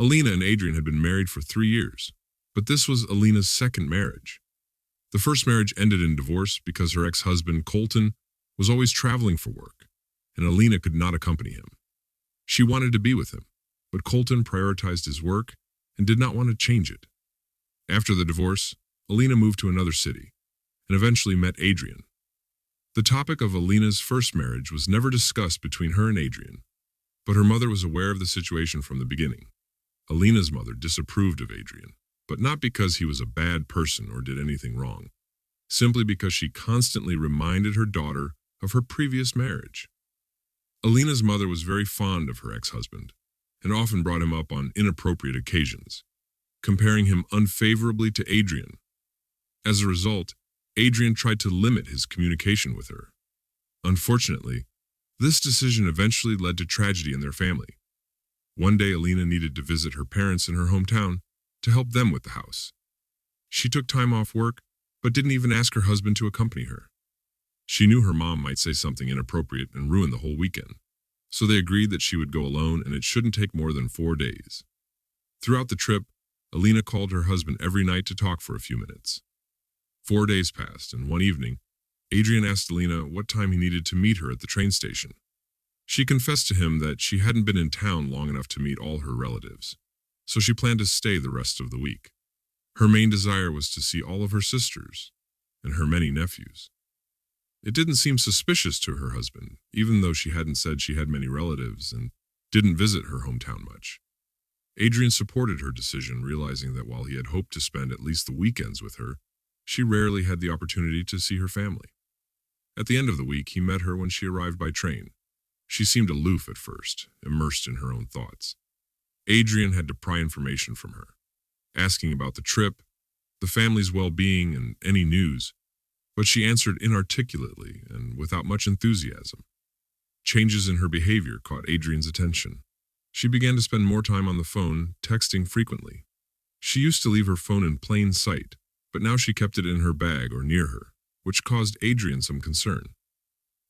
Alina and Adrian had been married for 3 years, but this was Alina's second marriage. The first marriage ended in divorce because her ex-husband, Colton, was always traveling for work, and Alina could not accompany him. She wanted to be with him, but Colton prioritized his work and did not want to change it. After the divorce, Alina moved to another city and eventually met Adrian. The topic of Alina's first marriage was never discussed between her and Adrian, but her mother was aware of the situation from the beginning. Alina's mother disapproved of Adrian, but not because he was a bad person or did anything wrong, simply because she constantly reminded her daughter of her previous marriage. Alina's mother was very fond of her ex-husband and often brought him up on inappropriate occasions, comparing him unfavorably to Adrian. As a result, Adrian tried to limit his communication with her. Unfortunately, this decision eventually led to tragedy in their family. One day, Alina needed to visit her parents in her hometown to help them with the house. She took time off work, but didn't even ask her husband to accompany her. She knew her mom might say something inappropriate and ruin the whole weekend, so they agreed that she would go alone and it shouldn't take more than 4 days. Throughout the trip, Alina called her husband every night to talk for a few minutes. 4 days passed, and one evening, Adrian asked Alina what time he needed to meet her at the train station. She confessed to him that she hadn't been in town long enough to meet all her relatives, so she planned to stay the rest of the week. Her main desire was to see all of her sisters and her many nephews. It didn't seem suspicious to her husband, even though she hadn't said she had many relatives and didn't visit her hometown much. Adrian supported her decision, realizing that while he had hoped to spend at least the weekends with her, she rarely had the opportunity to see her family. At the end of the week, he met her when she arrived by train. She seemed aloof at first, immersed in her own thoughts. Adrian had to pry information from her, asking about the trip, the family's well-being, and any news, but she answered inarticulately and without much enthusiasm. Changes in her behavior caught Adrian's attention. She began to spend more time on the phone, texting frequently. She used to leave her phone in plain sight, but now she kept it in her bag or near her, which caused Adrian some concern.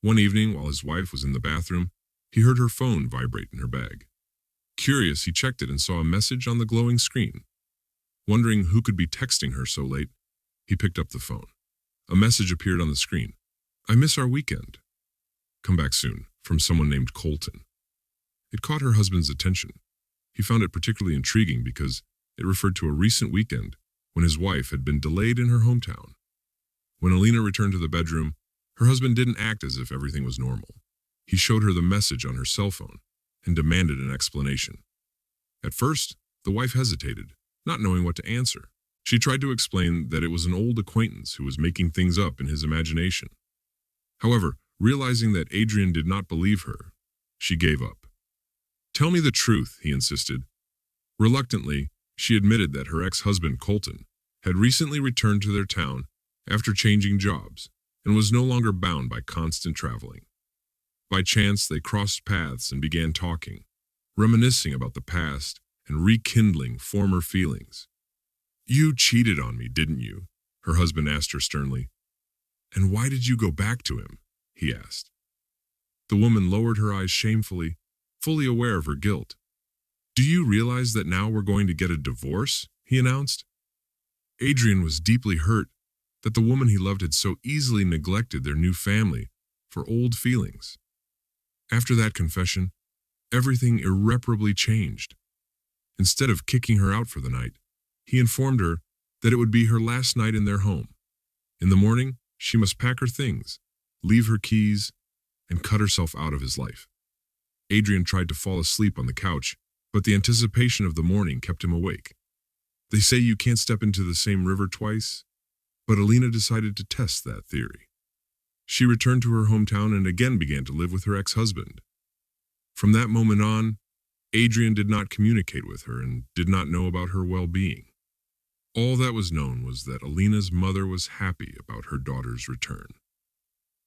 One evening, while his wife was in the bathroom, he heard her phone vibrate in her bag. Curious, he checked it and saw a message on the glowing screen. Wondering who could be texting her so late, he picked up the phone. A message appeared on the screen. "I miss our weekend. Come back soon," from someone named Colton. It caught her husband's attention. He found it particularly intriguing because it referred to a recent weekend when his wife had been delayed in her hometown. When Alina returned to the bedroom, her husband didn't act as if everything was normal. He showed her the message on her cell phone and demanded an explanation. At first, the wife hesitated, not knowing what to answer. She tried to explain that it was an old acquaintance who was making things up in his imagination. However, realizing that Adrian did not believe her, she gave up. "Tell me the truth," he insisted. Reluctantly, she admitted that her ex-husband, Colton, had recently returned to their town after changing jobs and was no longer bound by constant traveling. By chance, they crossed paths and began talking, reminiscing about the past and rekindling former feelings. "You cheated on me, didn't you?" her husband asked her sternly. "And why did you go back to him?" he asked. The woman lowered her eyes shamefully, fully aware of her guilt. "Do you realize that now we're going to get a divorce?" he announced. Adrian was deeply hurt that the woman he loved had so easily neglected their new family for old feelings. After that confession, everything irreparably changed. Instead of kicking her out for the night, he informed her that it would be her last night in their home. In the morning, she must pack her things, leave her keys, and cut herself out of his life. Adrian tried to fall asleep on the couch, but the anticipation of the morning kept him awake. They say you can't step into the same river twice, but Alina decided to test that theory. She returned to her hometown and again began to live with her ex-husband. From that moment on, Adrian did not communicate with her and did not know about her well-being. All that was known was that Alina's mother was happy about her daughter's return.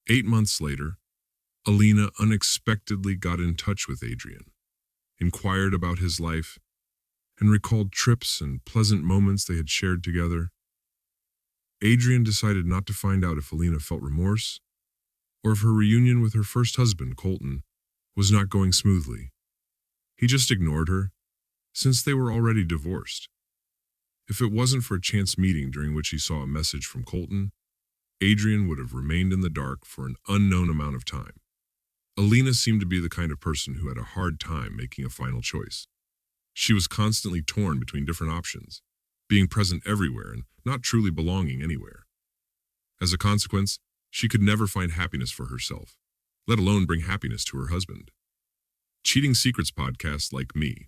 8 months later, Alina unexpectedly got in touch with Adrian, inquired about his life, and recalled trips and pleasant moments they had shared together. Adrian decided not to find out if Alina felt remorse or if her reunion with her first husband, Colton, was not going smoothly. He just ignored her, since they were already divorced. If it wasn't for a chance meeting during which he saw a message from Colton, Adrian would have remained in the dark for an unknown amount of time. Alina seemed to be the kind of person who had a hard time making a final choice. She was constantly torn between different options, being present everywhere and not truly belonging anywhere. As a consequence, she could never find happiness for herself, let alone bring happiness to her husband. Cheating Secrets podcast like me